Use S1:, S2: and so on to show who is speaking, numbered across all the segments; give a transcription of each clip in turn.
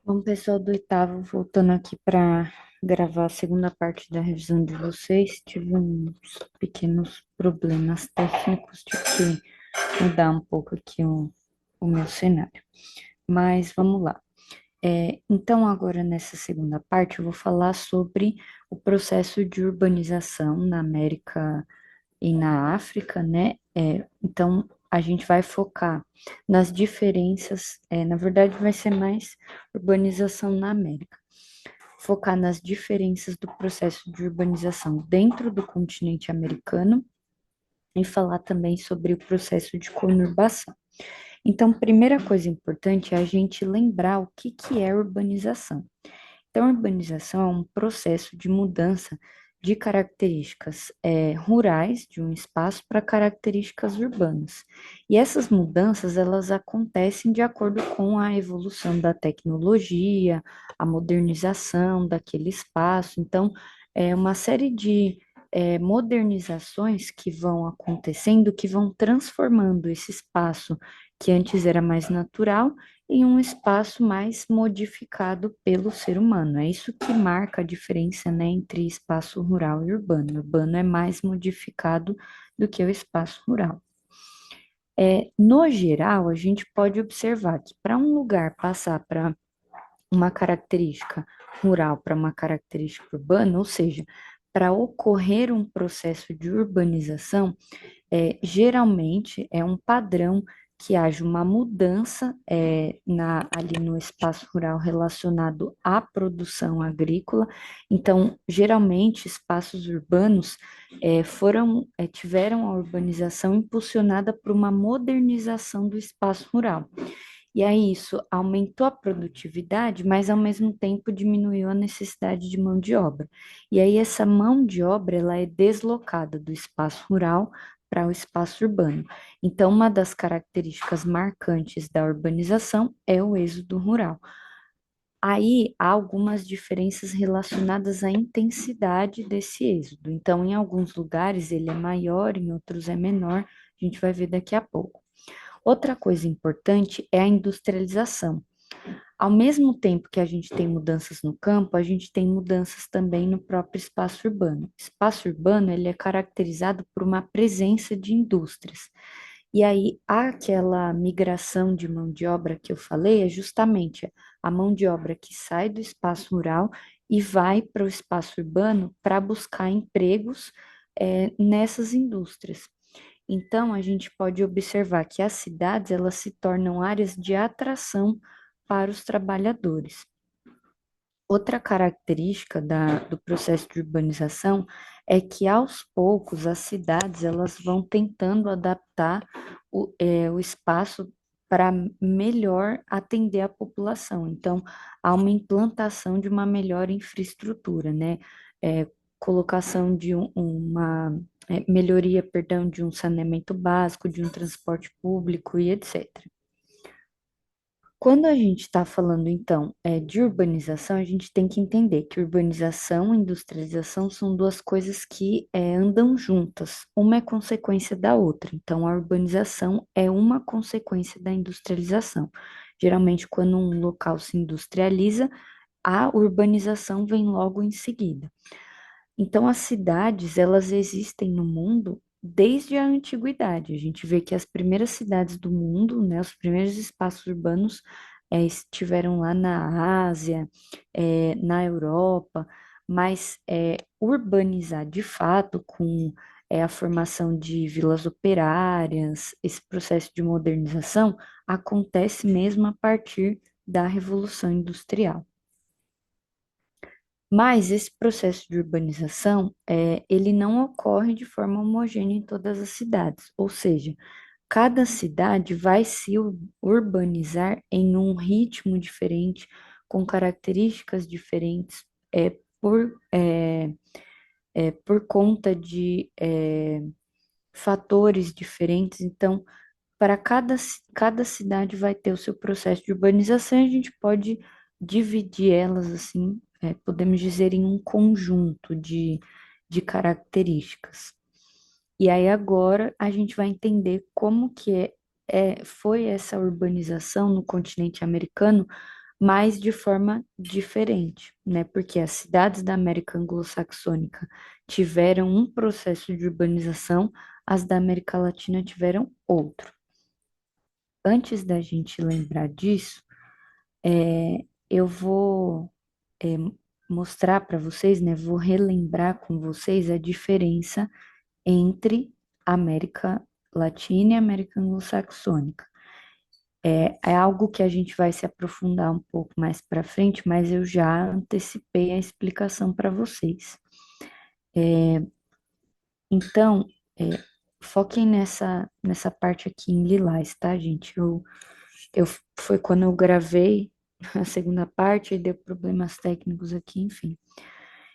S1: Bom, pessoal do oitavo, voltando aqui para gravar a segunda parte da revisão de vocês, tive uns pequenos problemas técnicos, tive que mudar um pouco aqui o meu cenário. Mas vamos lá. Então, agora nessa segunda parte, eu vou falar sobre o processo de urbanização na América e na África, né? Então, a gente vai focar nas diferenças, na verdade, vai ser mais urbanização na América, focar nas diferenças do processo de urbanização dentro do continente americano e falar também sobre o processo de conurbação. Então, primeira coisa importante é a gente lembrar o que é urbanização. Então, a urbanização é um processo de mudança de características rurais de um espaço para características urbanas. E essas mudanças, elas acontecem de acordo com a evolução da tecnologia, a modernização daquele espaço. Então, é uma série de modernizações que vão acontecendo, que vão transformando esse espaço que antes era mais natural em um espaço mais modificado pelo ser humano. É isso que marca a diferença, né, entre espaço rural e urbano. O urbano é mais modificado do que o espaço rural. No geral, a gente pode observar que para um lugar passar para uma característica rural para uma característica urbana, ou seja, para ocorrer um processo de urbanização, geralmente é um padrão que haja uma mudança ali no espaço rural relacionado à produção agrícola. Então, geralmente, espaços urbanos tiveram a urbanização impulsionada por uma modernização do espaço rural. E aí isso aumentou a produtividade, mas ao mesmo tempo diminuiu a necessidade de mão de obra. E aí essa mão de obra ela é deslocada do espaço rural para o espaço urbano. Então, uma das características marcantes da urbanização é o êxodo rural. Aí há algumas diferenças relacionadas à intensidade desse êxodo. Então, em alguns lugares ele é maior, em outros é menor. A gente vai ver daqui a pouco. Outra coisa importante é a industrialização. Ao mesmo tempo que a gente tem mudanças no campo, a gente tem mudanças também no próprio espaço urbano. O espaço urbano, ele é caracterizado por uma presença de indústrias. E aí, aquela migração de mão de obra que eu falei é justamente a mão de obra que sai do espaço rural e vai para o espaço urbano para buscar empregos, nessas indústrias. Então, a gente pode observar que as cidades elas se tornam áreas de atração para os trabalhadores. Outra característica do processo de urbanização é que, aos poucos, as cidades elas vão tentando adaptar o espaço para melhor atender a população. Então, há uma implantação de uma melhor infraestrutura, né? É, colocação de melhoria, perdão, de um saneamento básico, de um transporte público e etc. Quando a gente está falando, então, de urbanização, a gente tem que entender que urbanização e industrialização são duas coisas que andam juntas, uma é consequência da outra. Então, a urbanização é uma consequência da industrialização. Geralmente, quando um local se industrializa, a urbanização vem logo em seguida. Então, as cidades, elas existem no mundo desde a antiguidade. A gente vê que as primeiras cidades do mundo, né, os primeiros espaços urbanos, estiveram lá na Ásia, na Europa, mas urbanizar de fato com a formação de vilas operárias, esse processo de modernização acontece mesmo a partir da Revolução Industrial. Mas esse processo de urbanização, ele não ocorre de forma homogênea em todas as cidades, ou seja, cada cidade vai se urbanizar em um ritmo diferente, com características diferentes, por conta de fatores diferentes. Então, para cada cidade vai ter o seu processo de urbanização, e a gente pode dividir elas assim, podemos dizer, em um conjunto de características. E aí agora a gente vai entender como que foi essa urbanização no continente americano, mas de forma diferente, né? Porque as cidades da América anglo-saxônica tiveram um processo de urbanização, as da América Latina tiveram outro. Antes da gente lembrar disso, eu vou é, mostrar para vocês, né? Vou relembrar com vocês a diferença entre América Latina e América anglo-saxônica. É algo que a gente vai se aprofundar um pouco mais para frente, mas eu já antecipei a explicação para vocês. Então, é, foquem nessa parte aqui em lilás, tá, gente? Eu, foi quando eu gravei a segunda parte e deu problemas técnicos aqui, enfim.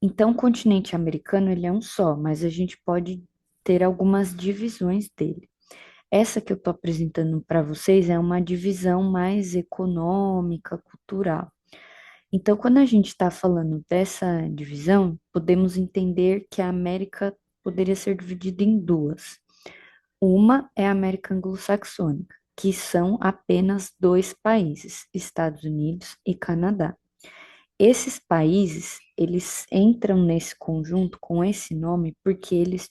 S1: Então, o continente americano, ele é um só, mas a gente pode ter algumas divisões dele. Essa que eu estou apresentando para vocês é uma divisão mais econômica, cultural. Então, quando a gente está falando dessa divisão, podemos entender que a América poderia ser dividida em duas. Uma é a América anglo-saxônica, que são apenas dois países, Estados Unidos e Canadá. Esses países, eles entram nesse conjunto com esse nome porque eles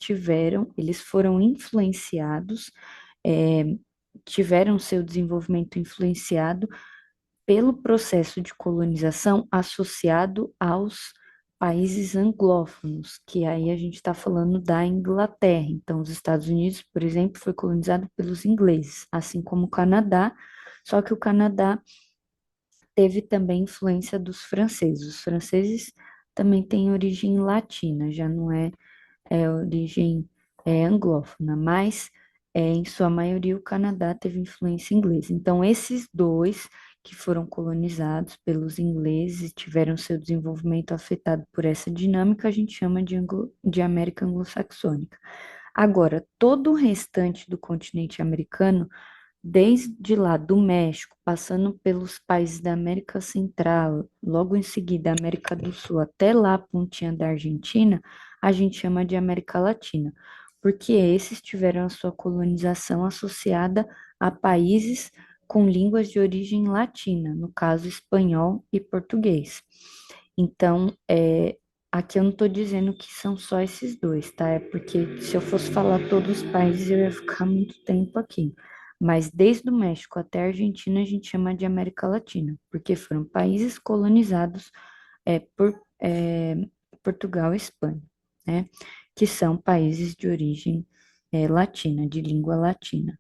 S1: foram influenciados, é, tiveram seu desenvolvimento influenciado pelo processo de colonização associado aos países anglófonos, que aí a gente está falando da Inglaterra. Então, os Estados Unidos, por exemplo, foi colonizado pelos ingleses, assim como o Canadá, só que o Canadá teve também influência dos franceses. Os franceses também têm origem latina, já não é origem anglófona, mas em sua maioria o Canadá teve influência inglesa. Então, esses dois que foram colonizados pelos ingleses e tiveram seu desenvolvimento afetado por essa dinâmica, a gente chama de América anglo-saxônica. Agora, todo o restante do continente americano, desde lá do México, passando pelos países da América Central, logo em seguida América do Sul, até lá a pontinha da Argentina, a gente chama de América Latina, porque esses tiveram a sua colonização associada a países com línguas de origem latina, no caso espanhol e português. Então, aqui eu não estou dizendo que são só esses dois, tá? É porque se eu fosse falar todos os países, eu ia ficar muito tempo aqui. Mas desde o México até a Argentina, a gente chama de América Latina, porque foram países colonizados por Portugal e Espanha, né? Que são países de origem latina, de língua latina.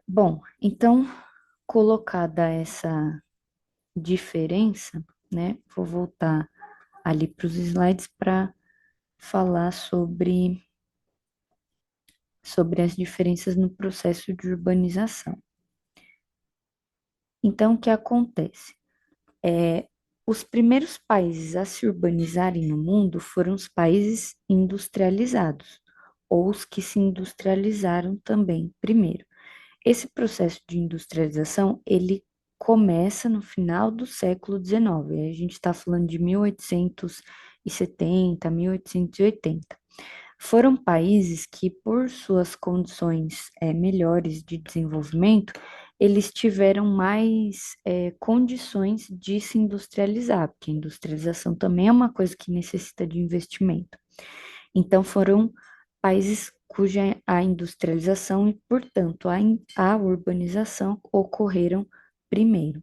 S1: Bom, então, colocada essa diferença, né? Vou voltar ali para os slides para falar sobre as diferenças no processo de urbanização. Então, o que acontece? Os primeiros países a se urbanizarem no mundo foram os países industrializados, ou os que se industrializaram também primeiro. Esse processo de industrialização, ele começa no final do século XIX, a gente está falando de 1870, 1880. Foram países que, por suas condições melhores de desenvolvimento, eles tiveram mais condições de se industrializar, porque a industrialização também é uma coisa que necessita de investimento. Então, foram países cuja a industrialização e, portanto, a urbanização ocorreram primeiro.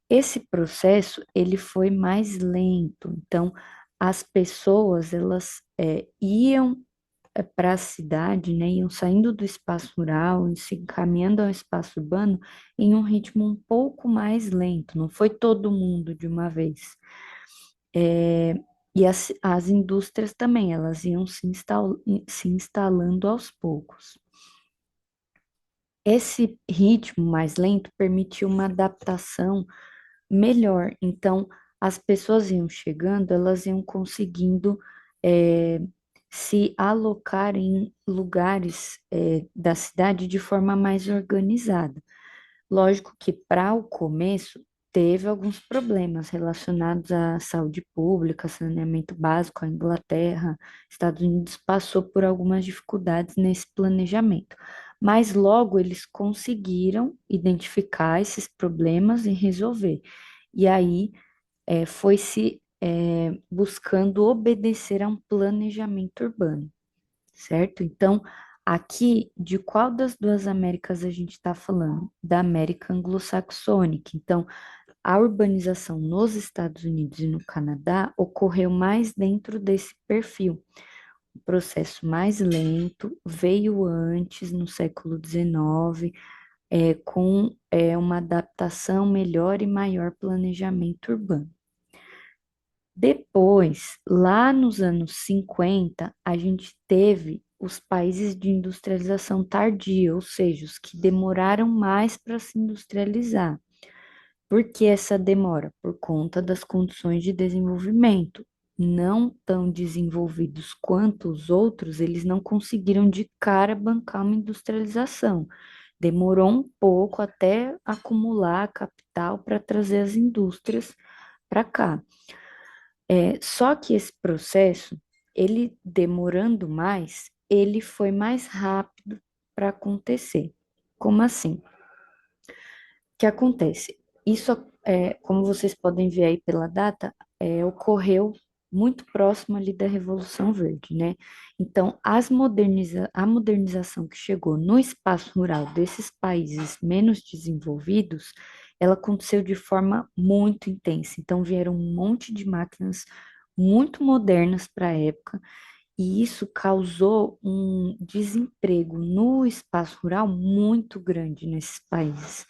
S1: Esse processo, ele foi mais lento, então, as pessoas, elas iam para a cidade, né, iam saindo do espaço rural e se encaminhando ao espaço urbano em um ritmo um pouco mais lento, não foi todo mundo de uma vez. E as indústrias também, elas iam se instalando aos poucos. Esse ritmo mais lento permitiu uma adaptação melhor. Então, as pessoas iam chegando, elas iam conseguindo eh, se alocar em lugares da cidade de forma mais organizada. Lógico que para o começo teve alguns problemas relacionados à saúde pública, saneamento básico. A Inglaterra, Estados Unidos passou por algumas dificuldades nesse planejamento. mas logo eles conseguiram identificar esses problemas e resolver. E aí foi se buscando obedecer a um planejamento urbano, certo? Então, aqui, de qual das duas Américas a gente está falando? Da América anglo-saxônica. Então, a urbanização nos Estados Unidos e no Canadá ocorreu mais dentro desse perfil. O processo mais lento veio antes, no século XIX, com uma adaptação melhor e maior planejamento urbano. Depois, lá nos anos 50, a gente teve os países de industrialização tardia, ou seja, os que demoraram mais para se industrializar. Por que essa demora? Por conta das condições de desenvolvimento. Não tão desenvolvidos quanto os outros, eles não conseguiram de cara bancar uma industrialização. Demorou um pouco até acumular capital para trazer as indústrias para cá. Só que esse processo, ele demorando mais, ele foi mais rápido para acontecer. Como assim? O que acontece? Isso, como vocês podem ver aí pela data, ocorreu muito próximo ali da Revolução Verde, né? Então, a modernização que chegou no espaço rural desses países menos desenvolvidos, ela aconteceu de forma muito intensa. Então, vieram um monte de máquinas muito modernas para a época, e isso causou um desemprego no espaço rural muito grande nesses países.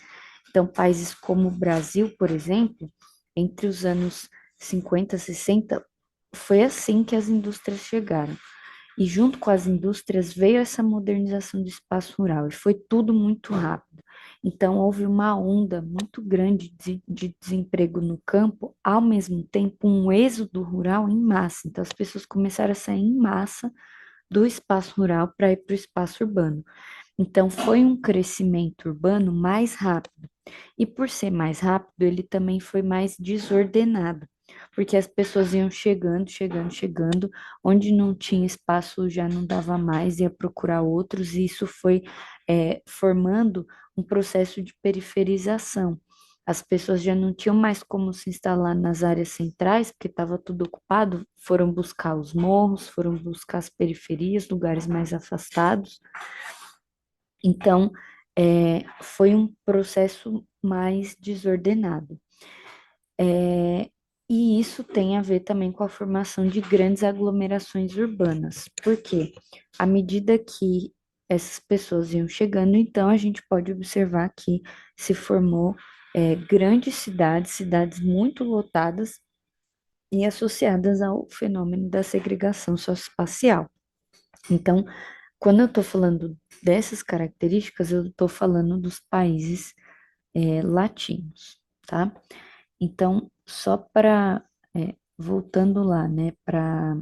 S1: Então, países como o Brasil, por exemplo, entre os anos 50 e 60, foi assim que as indústrias chegaram. E junto com as indústrias veio essa modernização do espaço rural, e foi tudo muito rápido. Então, houve uma onda muito grande de desemprego no campo, ao mesmo tempo, um êxodo rural em massa. Então, as pessoas começaram a sair em massa do espaço rural para ir para o espaço urbano. Então, foi um crescimento urbano mais rápido. E por ser mais rápido, ele também foi mais desordenado, porque as pessoas iam chegando, chegando, chegando, onde não tinha espaço já não dava mais, ia procurar outros, e isso foi formando um processo de periferização. As pessoas já não tinham mais como se instalar nas áreas centrais, porque estava tudo ocupado, foram buscar os morros, foram buscar as periferias, lugares mais afastados. Então, foi um processo mais desordenado. É, e isso tem a ver também com a formação de grandes aglomerações urbanas. Por quê? À medida que essas pessoas iam chegando, então a gente pode observar que se formou grandes cidades, cidades muito lotadas e associadas ao fenômeno da segregação socioespacial. Então, quando eu estou falando dessas características, eu estou falando dos países latinos, tá? Então, só para, voltando lá, né, para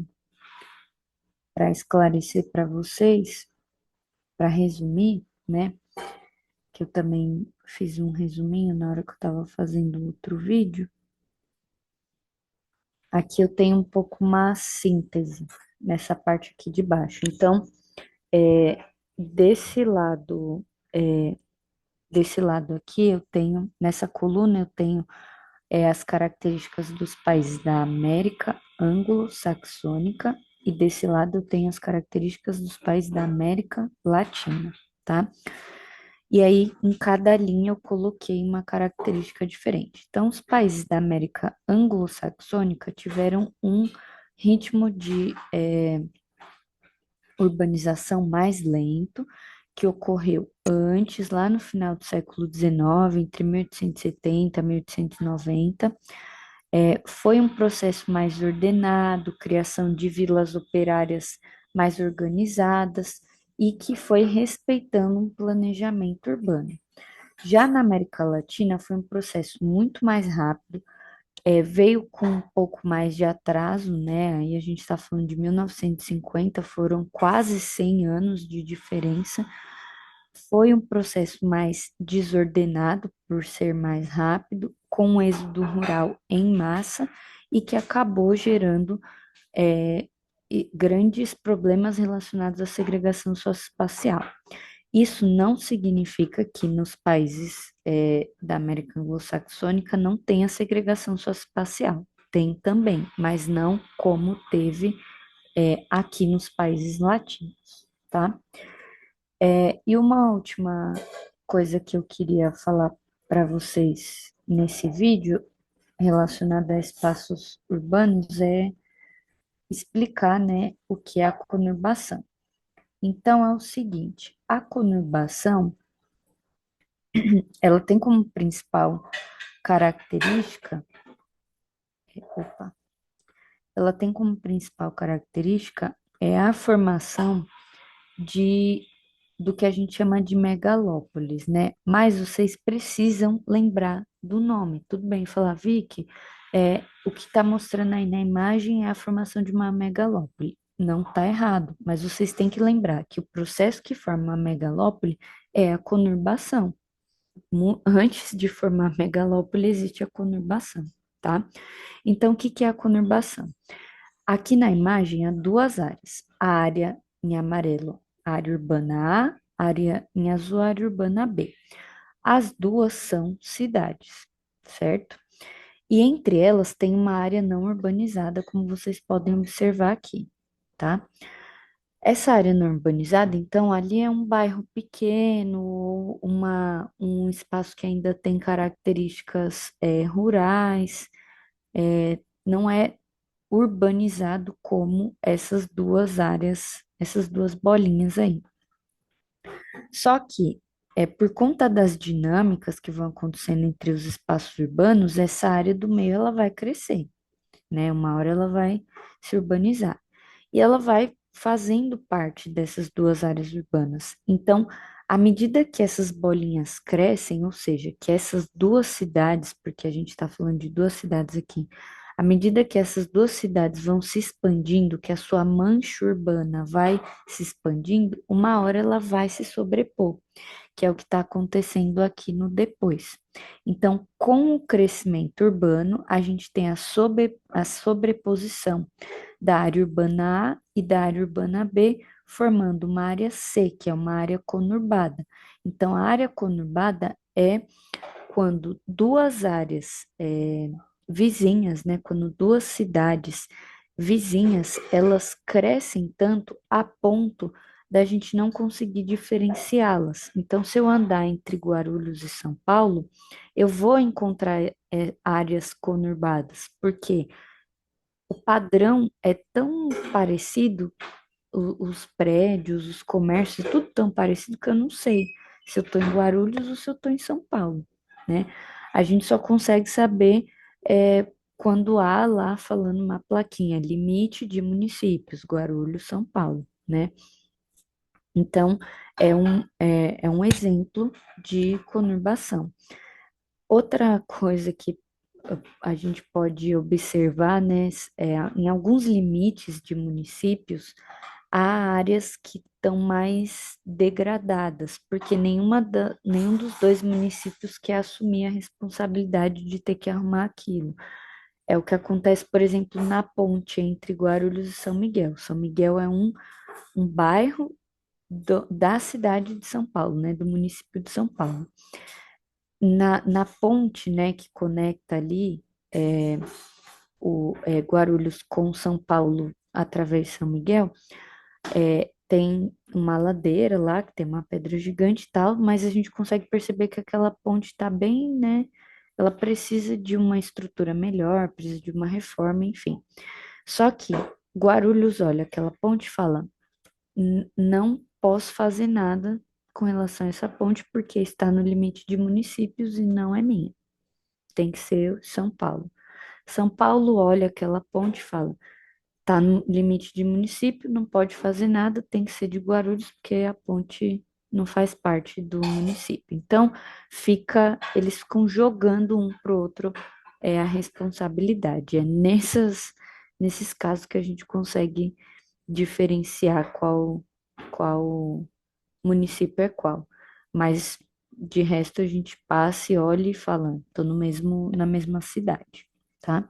S1: esclarecer para vocês, para resumir, né, que eu também fiz um resuminho na hora que eu estava fazendo outro vídeo, aqui eu tenho um pouco uma síntese nessa parte aqui de baixo. Então, é, desse lado, é, desse lado aqui, eu tenho, nessa coluna, eu tenho as características dos países da América anglo-saxônica, e desse lado eu tenho as características dos países da América Latina, tá? E aí, em cada linha, eu coloquei uma característica diferente. Então, os países da América anglo-saxônica tiveram um ritmo de urbanização mais lento, que ocorreu antes, lá no final do século XIX, entre 1870 e 1890. Foi um processo mais ordenado, criação de vilas operárias mais organizadas e que foi respeitando um planejamento urbano. Já na América Latina foi um processo muito mais rápido, veio com um pouco mais de atraso, né? Aí a gente está falando de 1950, foram quase 100 anos de diferença. Foi um processo mais desordenado por ser mais rápido, com um êxodo rural em massa e que acabou gerando grandes problemas relacionados à segregação socioespacial. Isso não significa que nos países da América Anglo-Saxônica não tenha segregação socioespacial. Tem também, mas não como teve aqui nos países latinos, tá? E uma última coisa que eu queria falar para vocês nesse vídeo relacionada a espaços urbanos é explicar, né, o que é a conurbação. Então é o seguinte, a conurbação, ela tem como principal característica, opa, ela tem como principal característica a formação de do que a gente chama de megalópolis, né? Mas vocês precisam lembrar do nome. Tudo bem falar, Vicky, o que está mostrando aí na imagem é a formação de uma megalópole. Não está errado, mas vocês têm que lembrar que o processo que forma uma megalópole é a conurbação. Antes de formar megalópole, existe a conurbação, tá? Então, o que que é a conurbação? Aqui na imagem há duas áreas. A área em amarelo, a área urbana A, área em azul, a área urbana B. As duas são cidades, certo? E entre elas tem uma área não urbanizada, como vocês podem observar aqui, tá? Essa área não urbanizada, então, ali é um bairro pequeno, um espaço que ainda tem características rurais, não é urbanizado como essas duas áreas, essas duas bolinhas aí. Só que, por conta das dinâmicas que vão acontecendo entre os espaços urbanos, essa área do meio ela vai crescer, né? Uma hora ela vai se urbanizar. E ela vai fazendo parte dessas duas áreas urbanas. Então, à medida que essas bolinhas crescem, ou seja, que essas duas cidades, porque a gente está falando de duas cidades aqui, à medida que essas duas cidades vão se expandindo, que a sua mancha urbana vai se expandindo, uma hora ela vai se sobrepor, que é o que está acontecendo aqui no depois. Então, com o crescimento urbano, a gente tem a sobreposição da área urbana A e da área urbana B, formando uma área C, que é uma área conurbada. Então, a área conurbada é quando duas áreas vizinhas, né, quando duas cidades vizinhas, elas crescem tanto a ponto da gente não conseguir diferenciá-las. Então, se eu andar entre Guarulhos e São Paulo, eu vou encontrar áreas conurbadas, porque o padrão é tão parecido, os prédios, os comércios, tudo tão parecido que eu não sei se eu estou em Guarulhos ou se eu estou em São Paulo, né? A gente só consegue saber quando há lá falando uma plaquinha, limite de municípios, Guarulhos, São Paulo, né? Então, é um exemplo de conurbação. Outra coisa que a gente pode observar, né, em alguns limites de municípios, há áreas que estão mais degradadas, porque nenhum dos dois municípios quer assumir a responsabilidade de ter que arrumar aquilo. É o que acontece, por exemplo, na ponte entre Guarulhos e São Miguel. São Miguel é um bairro da cidade de São Paulo, né, do município de São Paulo. Na ponte, né, que conecta ali Guarulhos com São Paulo através de São Miguel, tem uma ladeira lá, que tem uma pedra gigante e tal, mas a gente consegue perceber que aquela ponte está bem, né? Ela precisa de uma estrutura melhor, precisa de uma reforma, enfim. Só que Guarulhos olha aquela ponte e fala: Não posso fazer nada com relação a essa ponte porque está no limite de municípios e não é minha. Tem que ser São Paulo. São Paulo olha aquela ponte e fala: tá no limite de município, não pode fazer nada, tem que ser de Guarulhos, porque a ponte não faz parte do município. Então, eles ficam jogando um pro outro a responsabilidade. Nesses casos que a gente consegue diferenciar qual município é qual. Mas de resto a gente passa e olha e fala, tô na mesma cidade, tá?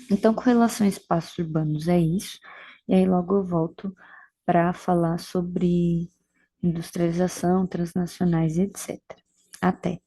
S1: Então, com relação a espaços urbanos, é isso. E aí logo eu volto para falar sobre industrialização, transnacionais, etc. Até.